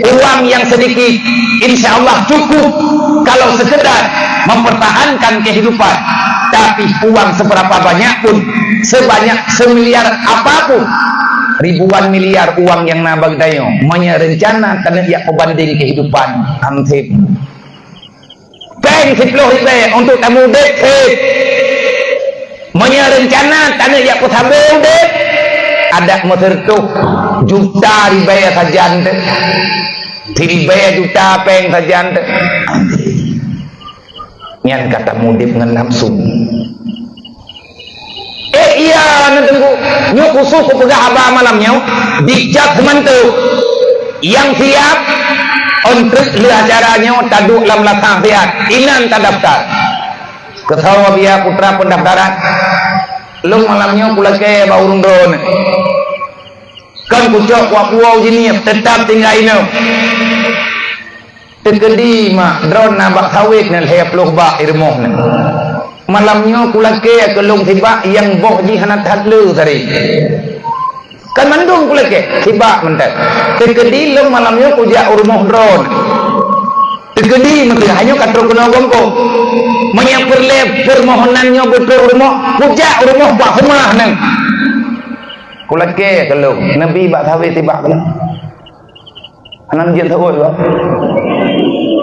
uang yang sedikit insya Allah cukup kalau sekedar mempertahankan kehidupan. Tapi uang seberapa banyak pun, sebanyak semiliar apapun, ribuan miliar uang yang nabag dayo menyerencana karena ia pembanding kehidupan antip peng 10 ribu untuk tamu dek menyerencana karena ia kutabel dek ada motor tuh juta ribu saja ante ribu juta peng saja ante yang kata mudip dengan nafsu iya nunggu nyuku suku pegah abah malamnya dijak teman tuh yang siap untuk acaranya taduk lam latang siap inan terdaftar kesawa biar putra pendaftaran lu malamnya pula ke baurung drone kan kucok wapuau jini tetap tinggal ini tegedi mak drone nabak sawit nan hep lohba irmoh nan malamnya pula ke kelung tiba yang boh ji hanat hadlu tadi kan mandung pula ke tiba mentek tegedi lu malamnya puja urmoh drone tegedi menteri hanya katro kena gongko menyaperle permohonannya betul urmoh puja urmoh bak semah nan pula ke kelung nabi bak sawit tiba kelung anan jin tahu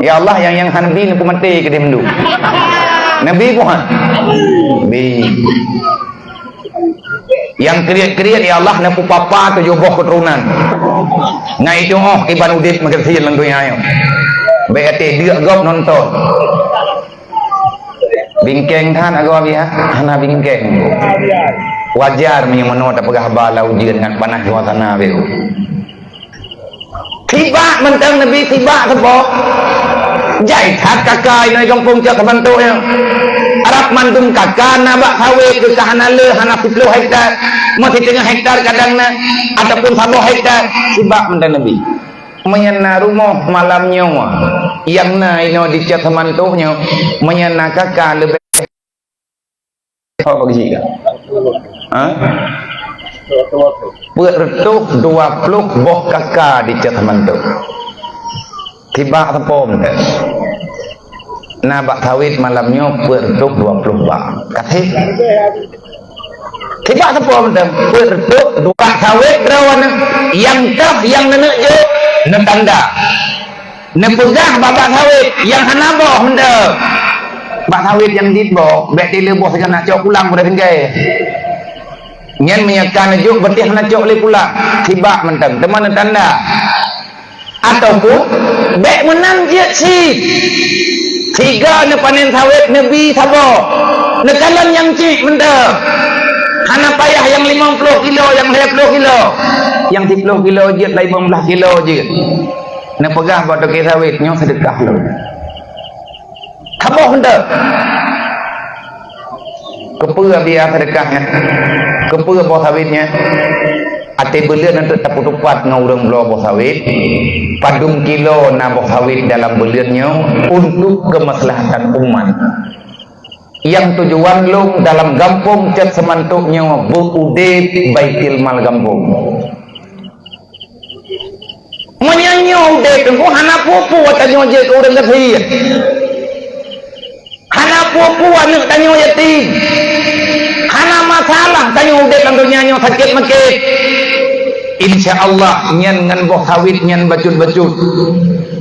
ya Allah yang Hanabi ni pemati ke dia mendu Nabi pun Nabi yang kriat-kriat ya Allah nak papa tu joboh keturunan ngai itu iban udit magasih lang dunia ayo BAT dia gop nonton bingkeng than agak biha hana bingkeng wajar menyemano tak pegah bala ujian dengan panah suasana beku tiba mentang Nabi tiba sebab jai hat kakaiในkampung cak bantu yang Arab mandum kakak nabak sawe ke kahana le hana 10 hektar masih tengah hektar kadangnya ataupun 10 hektar tiba mentang Nabi menyana rumah malamnya yang na ino di cak mantunya menyana kakak lebih apa bagi bertuh 20 boh kakak di cak mantu tiba tepom deh nabak sawit malamnya bertuh 20 bak kasih tiba tepom deh bertuh 2 sawit berawan yang kah yang nenek je netanda nepegah babak sawit yang hanaboh mendek bak sawit yang diboh bek dileboh saja nak cok pulang pada tinggal nyen menyakan juk berarti nak cok le pulang tiba mentang teman tanda ataupun bek menang je si tiga ne panen sawit Nabi sabo ne kalam yang cik mendek hana payah yang 50 kilo yang 20 kilo yang 10 kilo je 15 kilo je ne pegah batu ke sawit nyo sedekah lo sabo mendek kepura biar sedekahnya kepura bawah sawitnya ate belian nanti tapu-tupat ngurang belah bawah sawit padum kilo na bawah sawit dalam beliannya untuk kemaslahatan umat yang tujuan long dalam gampung cat semantuknya budep baitil mal gampung menyanyi udep engko hana pupu watanyo je ke urang kasih hana pupu anu tanyo yatim hana masalah tanyo udep lang nyanyo sakit makit insyaallah nyan ngan boh sawit nyan bacut-bacut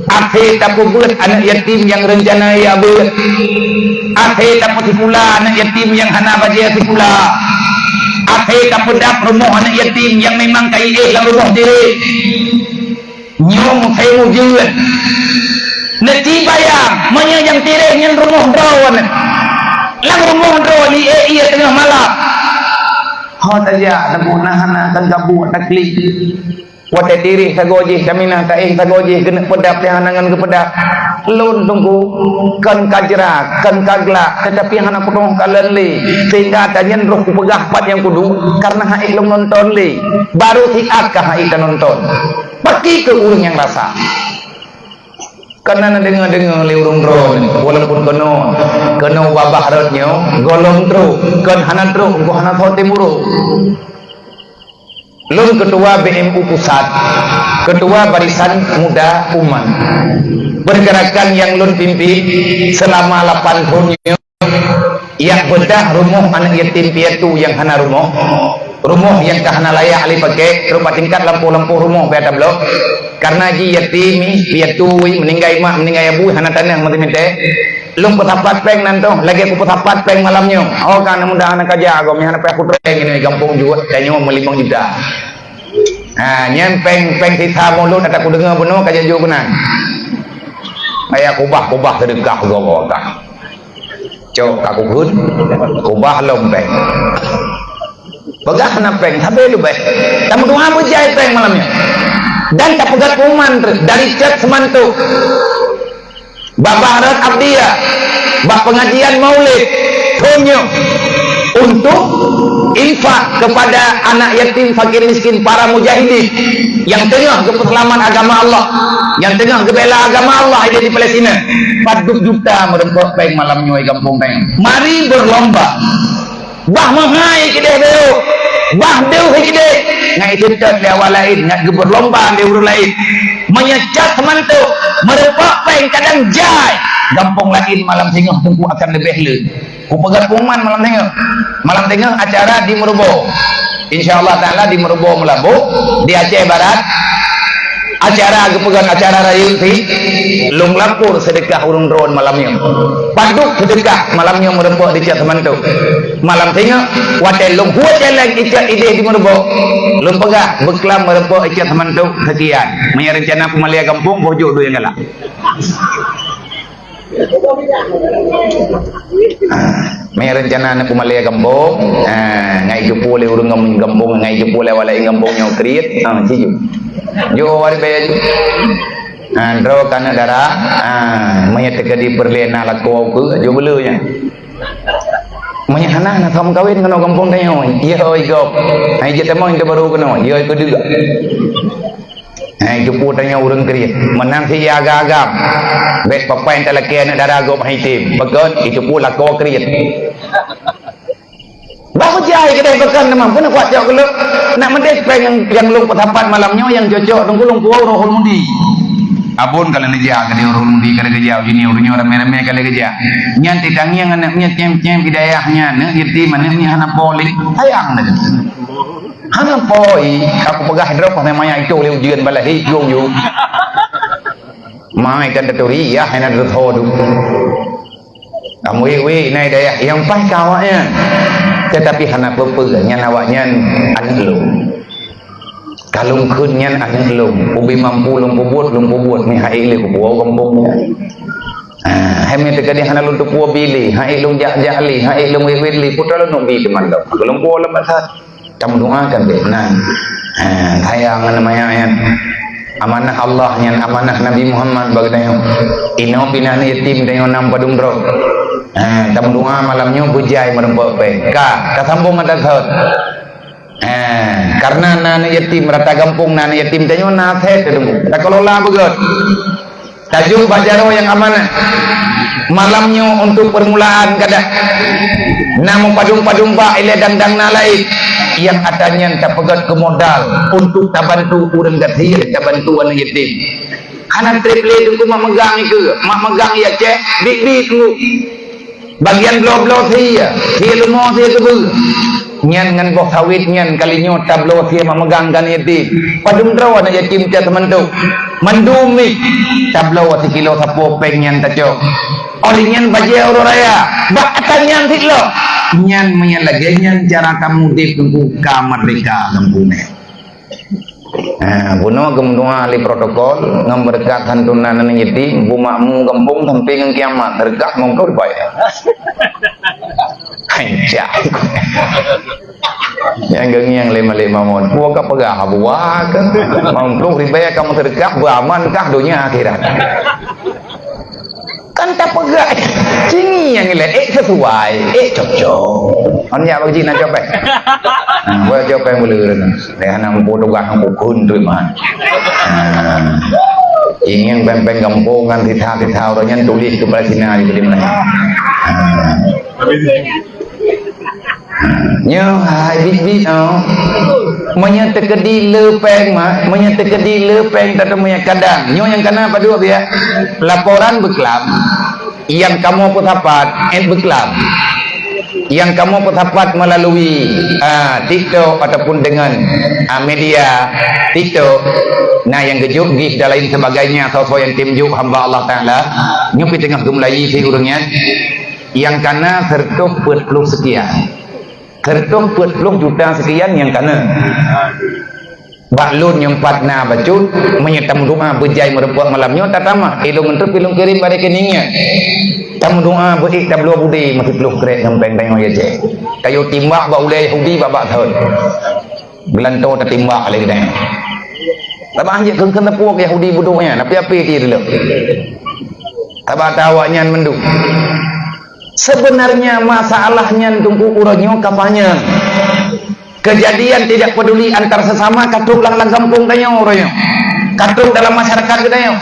ate tapu buat anak yatim yang rencana ya buat ate tapu pula anak yatim yang hana baja pula ate tapu dap rumah anak yatim yang memang kai lang rumah diri nyong saya mujud nanti bayang menya yang tireh nyan rumah dawan lang rumah dawan ni iya tengah malam hot aja nabu nahana kan gabu taklik wate diri sagoji kamina ta sagoji kena pedap hanangan ke pedap lun tunggu kan kajra kan kagla tetapi hana kudung kalenli sehingga tanyen roh pegah pat yang kudu karena haik lum nonton li baru siat ka haik nonton pergi ke urang yang rasa karena dengar-dengar li urung drone walaupun kena wabah rotnya golong tru kan hana tru ko hana thote muru Lun ketua BMU Pusat, ketua Barisan Muda Umat. Pergerakan yang lun pimpin selama 8 tahun yang bedah rumah anak yatim piatu yang hana rumah yang kahana layak ali pakai rumah tingkat lampu-lampu rumah pada blok karena ji yatim piatu meninggal mak meninggal ibu hana tanah mati-mati lum petapat peng nanto lagi aku petapat peng malamnya oh kan mudah anak aja agam hana aku treng ini kampung juga tanya melimang juta nyen peng sisa mulut ada aku dengar benar kajian juga benar ayah kubah sedekah gua tak cok aku pun kubah lompeng begah na peng sabi lu baik tamu doa bujai peng malamnya dan tak pegat kuman dari cat semantu babarat abdiya bak pengajian maulid tonyo untuk infak kepada anak yatim fakir miskin para mujahidin yang tengah keselamatan agama Allah yang tengah kebela agama Allah di Palestina 40 juta merempok peng malam nyoi kampung peng mari berlomba bah mahai kideh deu bah deu kideh ngai cetat lewat lain ngai berlomba deu lain menyecat temantu merempok peng kadang jai kampung lain malam tengah tunggu akan lebih le ku pegat kuman malam tengah acara di Merubo insyaallah taala di Merubo Melabu di Aceh Barat acara kepegang acara rayu ti lung lampur sedekah urung drone malamnya paduk sedekah malamnya merempok di cat semantu malam tengah watel lung huat jalan ikat ide di Merubo lung pegah beklam merempok ikat semantu sekian punya rencana pemalia kampung bojo dua yang galak may rencana na pumalia kampung ngai jupule urung kampung ngai jupule wala kampung nyaw kriit siju jo wari bayaj andro kana dara may tegadi perlena lakau ku jo belu nya may hana na sam kawin kano kampung tayo iya oi gop ai jeta mo inte baru kano iya oi kudu jupu tanya urang kriit menang si agak-agak bet papain talakian darah gop hitim bagon itu pula ko kriit bahu jai kedai bakan memang pun kuat jauh keluk nak mendes peng yang lung petapat malamnya yang cocok tunggu lung kuau rohul mundi abun kalau neja kali rohul mundi kalau kerja gini urungnya rame-rame kalau kerja nyanti tangi yang anaknya cem-cem hidayahnya ne yatim anaknya anak poli sayang dah hana poi aku pegah drop memangnya itu oleh ujian balahi yung mai kan teori ya hana terthodu kamu we nai daya yang pas kawaknya tetapi hana pepeganya nawaknya anak lu kalung kunnya anak lu ubi mampu lung pubut ni hai le ku puau kampungnya heme tegadi hana lu tu puau bili hai lung jak-jakli hai lung weweli putra lu nombi teman dah kalung puau lepas kamu doakan benar tayangan namanya amanah Allah yang amanah Nabi Muhammad bagainya ino pinan yatim dengan nam padung dro kamu doa malamnya bujai merempok ka kasambung ada thot karena nana yatim rata kampung nana yatim tanya naset tak kelola begot tajuk bajaro yang amanah malamnya untuk permulaan kadang namu padung-padung ba ile dang-dang nalai yang adanya tak pegat ke modal untuk tak bantu urang gathir tak bantu anak yatim anak triple tunggu mak megang ke mak megang ya cek big tunggu bagian blow saya lumo saya ke nyan ngan bok sawit nyan kalinya tablo saya mak megang kan yatim padung draw anak yatim tak temantu mendumi tablo 1 kilo sapo peng nyan taco olinyan baje oro raya bak atanyan tiklo nyan menyalagi nyan cara kamu di pembuka merdeka kampungnya buno gemdua ali protokol ngamberkat hantunan nyeti bumakmu kampung sampai ngang kiamat tergak mongkau dibayar hancah yang gengi yang lima mon buah pegah buah kan mampu dibayar kamu tergak beraman kah dunia akhirat kan tak pegak sini yang nilai sesuai cocok hanya bagi nak coba gua coba yang boleh dengan nama potongan yang bukun tu mah ingin pempeng kampungan titah orangnya tulis ke Palestina di mana nyo hai bit Menyetekedi lepeng mah, menyetekedi lepeng tak ada kadang. Nyo yang kena apa dua dia? Laporan beklam. Yang kamu putapat, beklam. Yang kamu putapat melalui TikTok ataupun dengan media TikTok. Nah yang gejuk gih dan lain sebagainya. Atau yang timjuk hamba Allah Ta'ala. Nyo pi tengah gemulayi si urungnya. Yang kena sertuh 40 sekian. Tertung 40 juta sekian yang kena. Baklun yang patna bacut menyetam doa berjaya merebut malamnya tak tamah ilung untuk pilung kirim pada keningnya tamu doa berik tablo budi masih peluk kerek ngempeng tengok ya cek kayu timbak ba ulai Yahudi babak tahun belanto tak timbak lagi dah tabah je kena puak Yahudi buduknya tapi apa dia dulu tabah tawaknya menduk. Sebenarnya masalahnya tunggu urangnya kapanya. Kejadian tidak peduli antar sesama katung lang kampung tanya orangnya. Katung dalam masyarakat kita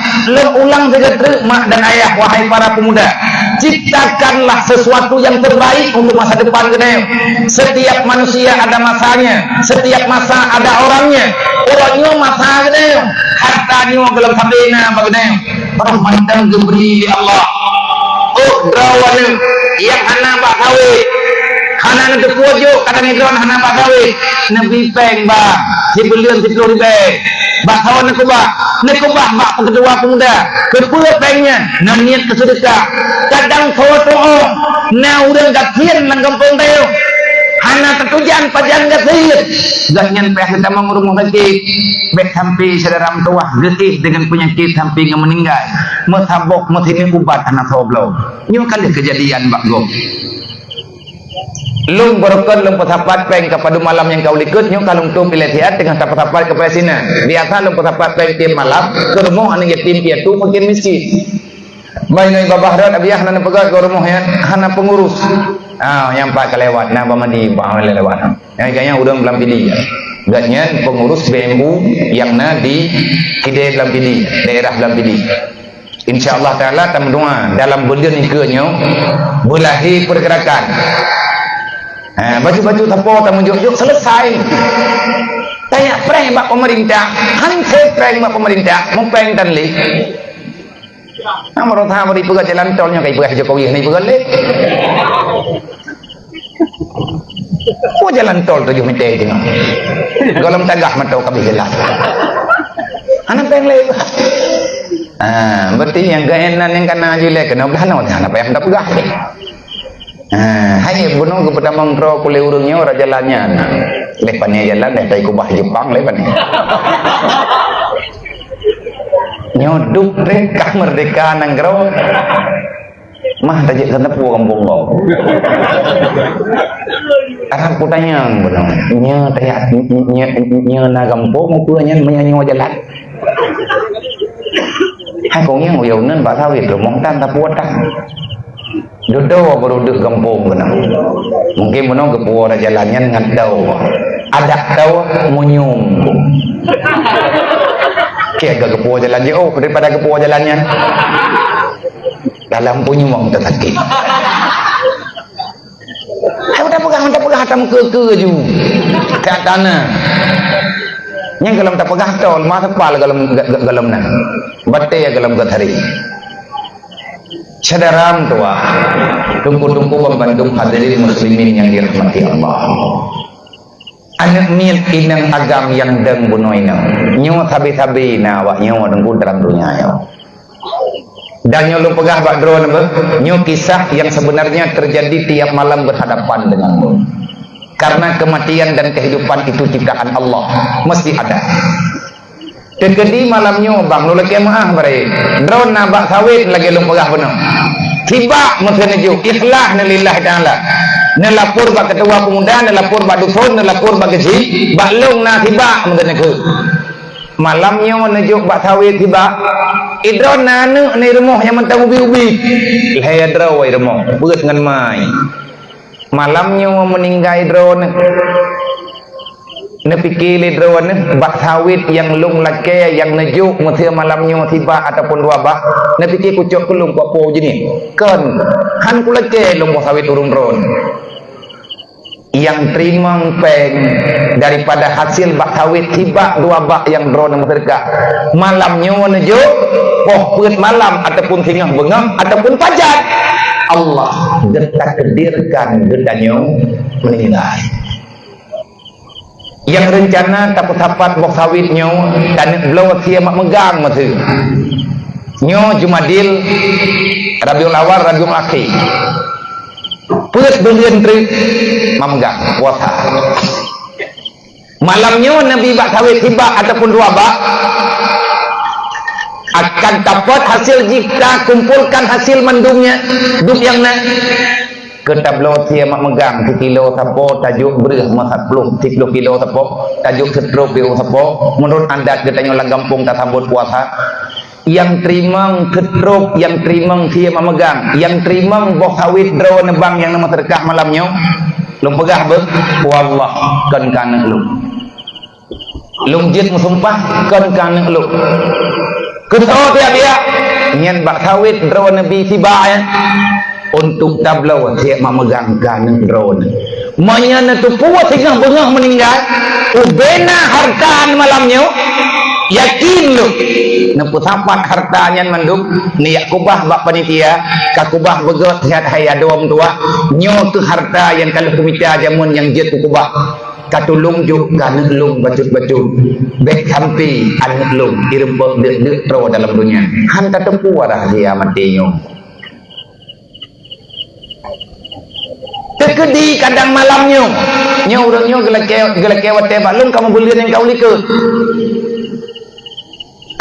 ulang saja mak dan ayah wahai para pemuda. Ciptakanlah sesuatu yang terbaik untuk masa depan kita. Setiap manusia ada masanya, setiap masa ada orangnya. Orangnya masa kita. Hartanya dalam sabena bagna. Rahmatan geberi Allah. Oh drawan yang hana bak kawit hana nanti pujuk kata negron hana bak kawit nabi peng bak si belian 10 ribu bak kawan nekubah bak kedua pemuda kedua pengnya nam niat kesedekah kadang to'o na udah gakian nang kampung tayo hana tertujan pajan gakian ganyan peh kita mengurung sakit bek sampai saudara tua getih dengan penyakit sampai meninggal metabok mesini ubat anak soblo nyo kan kejadian bak go lung berokon lung petapat peng kepada malam yang kau likut nyo kalung tu pilih siat dengan tapat-tapat ke presina biasa lung petapat peng tim malam ke rumah anak yatim piatu mungkin miskin mainai babah rat abiyah nana pegat ke rumah ya hana pengurus yang pak kelewat nah pamandi pak lewat yang kayaknya udah belum pilih ganyan pengurus BMU yang di Kidai Lampidi daerah Lampidi insyaallah taala tam doa dalam bulan ikutnya bulahi pergerakan baju-baju tapo tamu juk selesai tanya prank bak pemerintah hanse prank bak pemerintah mau prank dan li amro tha bari pegat jalan tolnya kai pegat Jokowi ni pegat le oh jalan tol 7 meter je golong tagah matau kami jelas anak peng le berarti yang gaenan yang kena jule kena belano anak peng tak pegah hai bunuh kepada mangkro kule urungnya ora jalannya lepannya jalan dari kubah Jepang lepan nyoduk mereka merdeka nangkro mah tajik senepu kampung kau arah putanya benar nya tayak nya na kampung mau punya menyanyi jalan hai kong yang uyau nen pak sawit lo mong tan tapu tak dodo baru dek kampung benar mungkin benar kepuara jalannya ngadau ada tahu munyum kayak gak kepuara jalan je oh daripada kepuara jalannya dalam punya wang tersakit. Hai udah pegang tam ke ju. Tak tanah. Yang galam tak pegang tol masa pal galam na. Batte ya galam gathari. Sadaram tua. Tungku membantu hadirin muslimin yang dirahmati Allah. Anak niat inang agam yang deng bunoina. Nyo sabi-sabi na wa nyo dengku dalam dunia yo. Dan nyo lu pegah bak drone nyo kisah yang sebenarnya terjadi tiap malam berhadapan denganmu karena kematian dan kehidupan itu ciptaan Allah mesti ada terjadi malam nyo bang lu lagi maaf bare drone na bak sawit lagi lu pegah benar tiba mesti neju ikhlas lillahi taala nelapur bak ketua pemuda nelapur bak dusun nelapur bak gesi bak long na tiba mesti neju malamnya menuju bak sawit tiba idron nanu ni rumah yang mentang ubi-ubi laya draw ai rumah beut ngan mai malamnya meninggal idron ne pikir idron bak sawit yang lung lake yang nejuk mesti malamnya tiba ataupun dua bak ne pikir kucuk kelung kok po je ni kan han ku lake lung bak sawit urung dron yang terima peng daripada hasil bak sawit tiba 2 bak yang drone sedekah malamnya menuju pokok malam ataupun tengah bengam ataupun fajar Allah takdirkan gedanya meninggal yang rencana takut dapat bok sawitnya dan belum dia mak megang masa nyo Jumadil Rabiul Awal Rabiul Akhir put belian tri memegang puasa malamnya Nabi bak sawit tiba ataupun 2 bak akan dapat hasil jika kumpulkan hasil mendungnya duk yang nak ketablo dia mak megang 1 kilo sapo tajuk berih 40 kilo sapo tajuk setruk biru sapo menurut adat katanya orang kampung tak sambut puasa yang terima ketruk yang terima dia memegang yang terima bok sawit drone bang yang nama sedekah malamnya lu pegah ber wallah kan kana lu jit musumpah kan kana lu ketro dia nyen bak sawit drone nabi tiba ya untuk tablau dia memegang kana drone manyana tu puas tengah bengah meninggal ubena hartaan malamnya yakin lu nempu sapat hartanya manduk niat kubah bak panitia kakubah begot sehat haya doam tua nyo tu harta yang kalau kumita jamun yang jet kubah katulung juk kaneng lung bacut-bacut bek sampi anek lung irembok dek tro dalam dunia hanta tempu warah dia matinya tekedi kadang malamnya nyo urangnya gelak-gelak tebak lung kamu boleh yang kau likut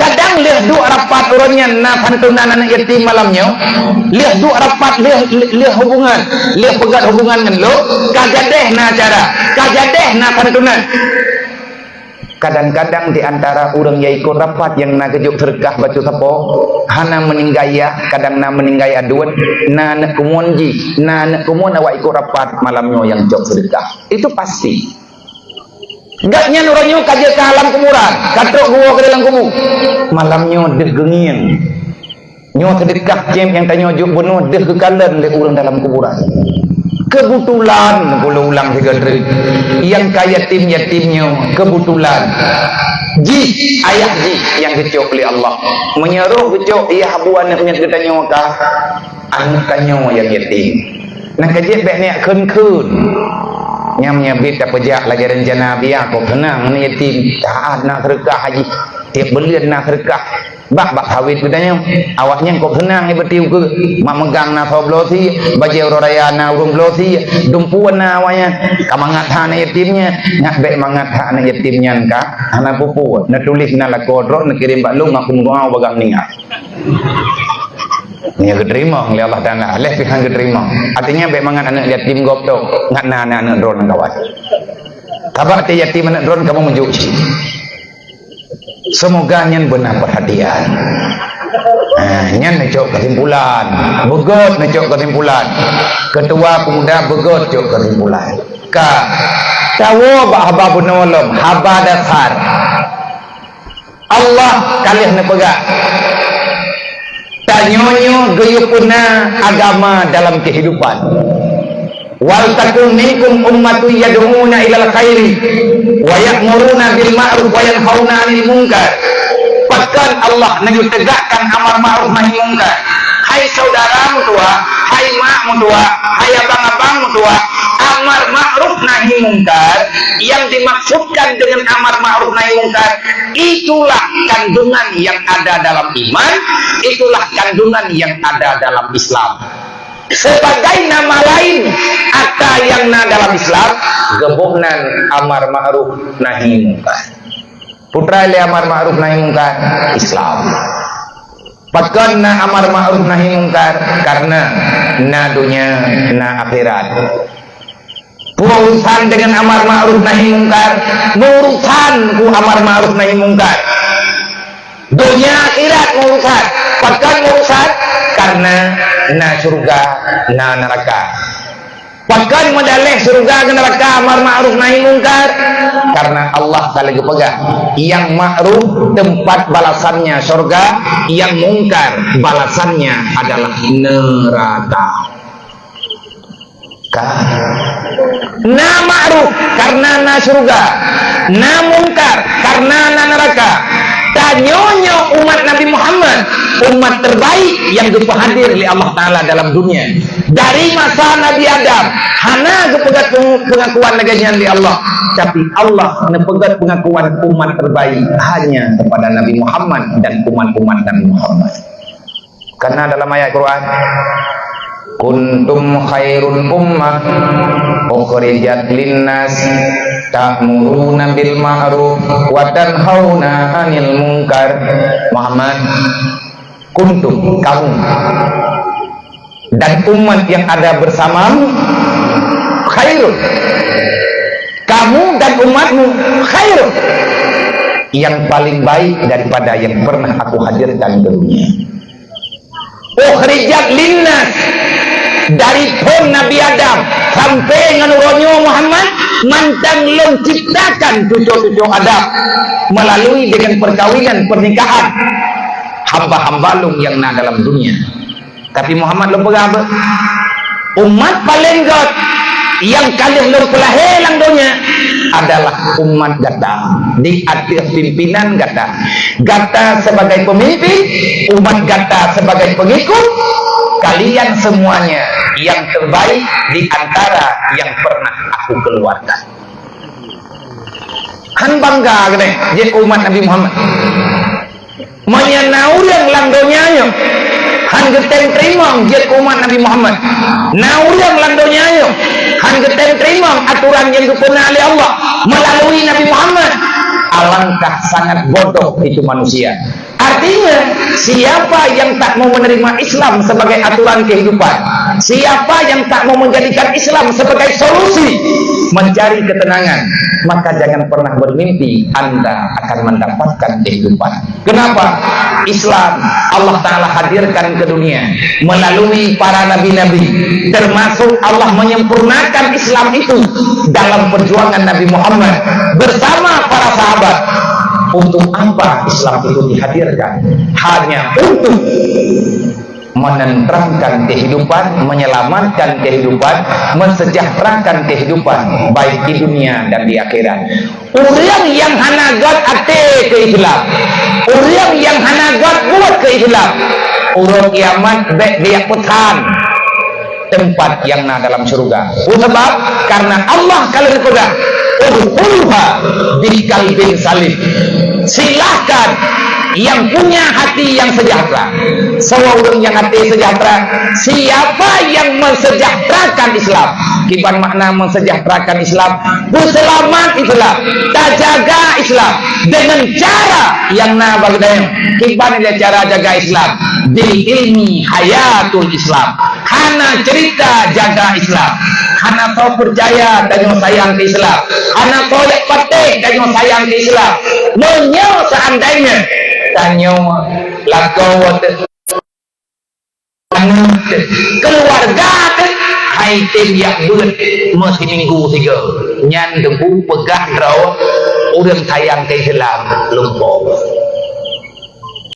kadang lihat 2 rapat orangnya na santunan anak yatim malamnya lihat 2 rapat lihat hubungan lihat pegat hubungan dengan lo kajadeh na acara kajadeh na santunan kadang-kadang di antara orang yang ikut rapat yang na kejuk sedekah baca sapo hana meninggai kadang na meninggai aduan na nak kumonji na nak kumon awak ikut rapat malamnya yang jok sedekah itu pasti gaknya orangnya kaji ke alam kuburan katrok gua ke dalam kubur malamnya degengin nyo sedekah jem yang tanya juk bunuh deh kekalan le orang dalam kuburan kebetulan boleh ulang 3 kali yang kaya yatimnya kebetulan ji ayah ji yang kecok oleh Allah menyeruh kecok ia habuan nak katanya ka anak kanyo yang yatim nak kaji bek ni kun nyamnya beta pejak lagi rencana biar kau tenang ni yatim taat nak sedekah haji tiap bulan nak sedekah bak sawit katanya awaknya kau tenang ni betiu ke mak megang na soblosi bajau raya na urung blosi dumpuan na awaknya kamangat hana yatimnya nak bek mangat hana yatimnya ka hana pupu na tulis na lakodro na kirim bak lung aku doa bagang ningat ni keterima oleh Allah Taala leh pihan keterima artinya bek mangan anak yatim gop tu ngat na anak drone kawan kabar te yatim anak drone kamu menjuci semoga nyen benar perhatian nyen necok kesimpulan begot necok kesimpulan ketua pemuda begot necok kesimpulan ka tawo ba haba bunolom haba dasar Allah kalian nepegak tanyonyo geyupuna agama dalam kehidupan wal takun minkum ummatu yad'una ilal khairi wa ya'muruna bil ma'ruf wa yanhauna 'anil munkar bahkan Allah tegakkan amar ma'ruf nahi munkar hai saudaramu tua hai makmu tua hai abang-abangmu tua amar ma'ruf nahi munkar yang dimaksudkan dengan amar ma'ruf nahi munkar itulah kandungan yang ada dalam iman itulah kandungan yang ada dalam Islam sebagai nama lain ada yang dalam Islam gebohnan amar ma'ruf nahi munkar putra le amar ma'ruf nahi munkar Islam bahkan na amar ma'ruf nahi munkar karena na dunia na akhirat urusan dengan amar ma'ruf nahi munkar urusan ku amar ma'ruf nahi munkar dunia akhirat urusan bahkan urusan karena na surga na neraka bahkan medalih surga ke neraka amar ma'ruf nahi munkar karena Allah Ta'ala pegang yang ma'ruf tempat balasannya surga yang mungkar balasannya adalah neraka Na ma'ruf karena na surga, na mungkar karena na neraka. Tanyonyo umat Nabi Muhammad, umat terbaik yang hadir oleh Allah Ta'ala dalam dunia. Dari masa Nabi Adam, hana kepegat pengakuan neganya di Allah. Tapi Allah nepegat pengakuan umat terbaik hanya kepada Nabi Muhammad dan umat-umat Nabi Muhammad. Karena dalam ayat Quran, kuntum khairun ummah ukhrijat linnas ta'muruna bil ma'ruf wa tanhauna 'anil munkar. Muhammad, kuntum, kamu dan umat yang ada bersamamu khairun, kamu dan umatmu khairun, yang paling baik daripada yang pernah aku hadirkan ke dunia. Ukhrijat linnas, dari pun Nabi Adam sampai nganuronyo Muhammad mantang long ciptakan cucu-cucu Adam melalui dengan perkawinan pernikahan hamba-hamba long yang na dalam dunia. Tapi Muhammad long pegaba umat paling god yang kalian long pelahelang dunia adalah umat gata di atas pimpinan gata sebagai pemimpin, umat gata sebagai pengikut. Kalian semuanya yang terbaik di antara yang pernah aku keluarkan. Han bangga gede jadi umat Nabi Muhammad. Menyenau yang langdonya han geteng terima jadi umat Nabi Muhammad. Nau yang langdonya han geteng terima aturan yang dikenal oleh Allah melalui Nabi Muhammad. Alangkah sangat bodoh itu manusia. Artinya, siapa yang tak mau menerima Islam sebagai aturan kehidupan, siapa yang tak mau menjadikan Islam sebagai solusi mencari ketenangan, maka jangan pernah bermimpi Anda akan mendapatkan kehidupan. Kenapa? Islam Allah Ta'ala hadirkan ke dunia melalui para nabi-nabi, termasuk Allah menyempurnakan Islam itu dalam perjuangan Nabi Muhammad bersama para sahabat. Untuk apa Islam itu dihadirkan? Hanya untuk menenteramkan kehidupan, menyelamatkan kehidupan, mensejahterakan kehidupan baik di dunia dan di akhirat. Orang yang hanagat ate ke Islam, orang yang hanagat buat ke Islam, orang kiamat dia putan tempat yang na dalam surga. Sebab karena Allah kalau dipegang udhulha di kalbin salim. Silahkan yang punya hati yang sejahtera. Seorang yang hati sejahtera, siapa yang mensejahterakan Islam? Kiban makna mensejahterakan Islam, berselamat Islam, terjaga Islam dengan cara yang nabagdayang. Kiban dia cara jaga Islam bil ilmi hayatul Islam. Hana cerita jaga Islam, hana kau percaya dan sayang ke Islam, hana kau lek patek dan sayang ke Islam. Menyau seandainya tanyo lakau keluarga hai tim yang buat masih minggu 3 nyan debu pegah draw udah sayang ke Islam lumpur